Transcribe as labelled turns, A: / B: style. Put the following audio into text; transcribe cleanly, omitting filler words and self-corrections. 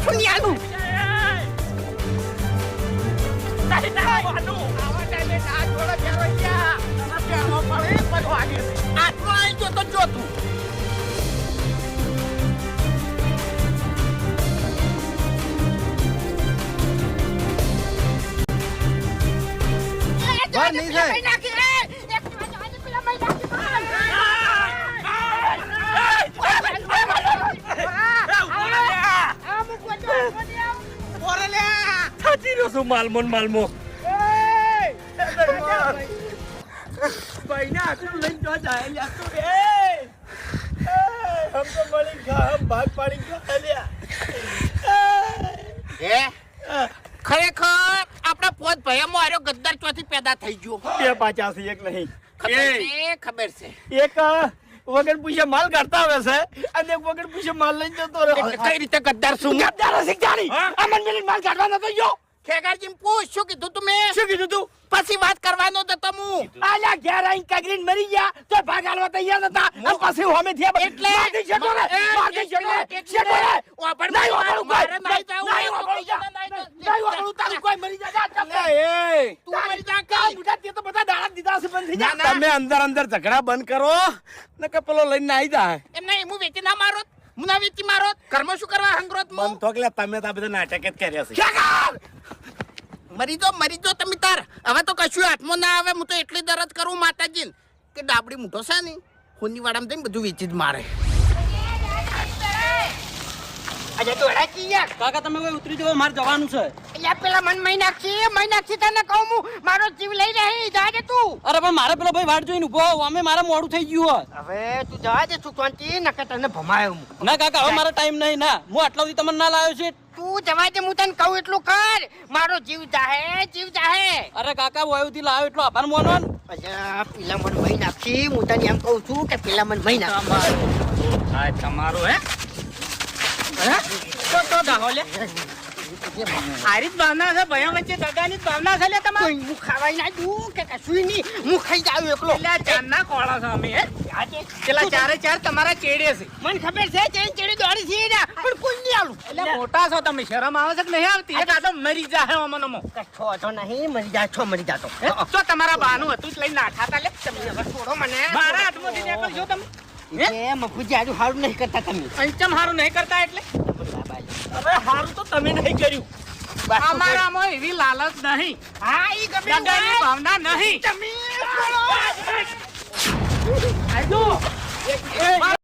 A: સુનિયાનું આટલો આવી ગયો તો જો તું
B: નહીં થાય
C: માલમો
A: ખરેખર આપણા પોત ભયામાં આર્યો ગદ્દાર ચોથી પેદા થઈ ગયો.
C: 285 એક નહીં
A: ખબર છે
C: એક વગર પૂછે માલ કાઢતા આવે છે અને એક વગર પૂછે માલ લઈને જતો રહે.
A: કઈ રીતે ગદ્દાર શું
C: ગદ્દાર હશે જાણી આ મન મિલી માલ કાઢવા નતો ગયો.
A: ખેગારજી પૂછ શું કીધું તમે?
C: શું કીધું તું?
A: પછી વાત કરવાનો તો તમુ
C: આલા ઘેર આઈને કાગરીને મરી ગયા તો ભાગ હાલવા તૈયાર નતા અને પછી હોમે થયા
A: એટલે
C: મારતી છેટો રે મારતી છેટો રે
A: ઓપડ
C: નહીં વાપરું
A: મારે
C: કોઈ
A: નહીં જાવ
C: નહીં વાપરું તારું કોઈ મરી જા
A: તું મરી જા કે
C: બુઢા તે તો બધા દાડા દીધા છે બંધ થઈ જા.
A: ના.
B: તમે અંદર ઝઘડા બંધ કરો ને કે પેલો લઈને આવી જાય
A: એમ નહીં હું વેચી ના મારો હું ના વેચી મારો કર્મ શું કરવા હંગરોત મો
B: બંધ થોકલે તમે તો આ બધા નાટક જ કર્યા છે
A: ખેગાર મરી જો તમે તાર હવે તો કશું હાથમાં ના આવે હું તો એટલી દરદ કરું માતાજીને કે ડાબડી મૂઠો છે ને ખૂની વાડામાં જઈને બધું વેચી જ મારે. અજે તો એડા યાર
D: કાકા તમે કોઈ ઉતરી જાવ મારે જવાનું છે.
A: યા પેલા મન મહિનાક્ષી તને કહું હું મારો જીવ લઈ રહી જા દે તું.
D: અરે પણ મારે પેલો ભાઈ વાટ જોઈને ઉભો અમે મારે મોડું થઈ ગયું
A: હવે તું જવા દે સુકવાંતિ નકર તને ભમાયો હું.
D: ના કાકા હવે મારો ટાઈમ નહીં ના હું આટલા સુધી તમને ના લાવ્યો છે.
A: તું જવા દે હું તને કહું એટલું કર મારો જીવ જાહે.
D: અરે કાકા વાયુથી લાવ્યો એટલો આભાર માનો ને.
A: અજા પેલા મન મહિનાક્ષી હું તને એમ કહું છું કે પેલા મન મહિનાક્ષી
C: તમારો હે
D: તો દાહોલે આરી ભાવના છે ભયા વચ્ચે દગાની ભાવના છે લે તમારે.
A: હું ખાવાય ના દઉં કે કશું નહીં હું ખાઈ જાવ એકલો.
D: ચારના કોળા છે અમે પેલા ચારે ચાર તમારા ચેડે છે.
A: મને ખબર છે ચેડી દોડી છે ને પણ કોઈ નહીં આલું.
D: એટલે મોટા છો તમે શરમ આવે છે કે નહીં આવતી? એક આદમ મરી જાહે અમનમો.
A: કચ્છો તો નહીં મરી જાતો
D: તો તમારા બાનું હતું જ લઈને નાઠાતા લે.
A: તમે હવે છોડો મને.
D: મારા હાથમાંથી નીકળજો તમે.
A: એ મફુજી આજુ હારું નહીં કરતા તમે.
D: પંચમ હારું નહીં કરતા એટલે
C: હવે હારું તો તમે નહીં કર્યું.
D: અમારામાં એવી લાલચ નહીં.
A: હા ઈ ગમે
D: દગાની ભાવના નહીં.
A: તમે
D: આજો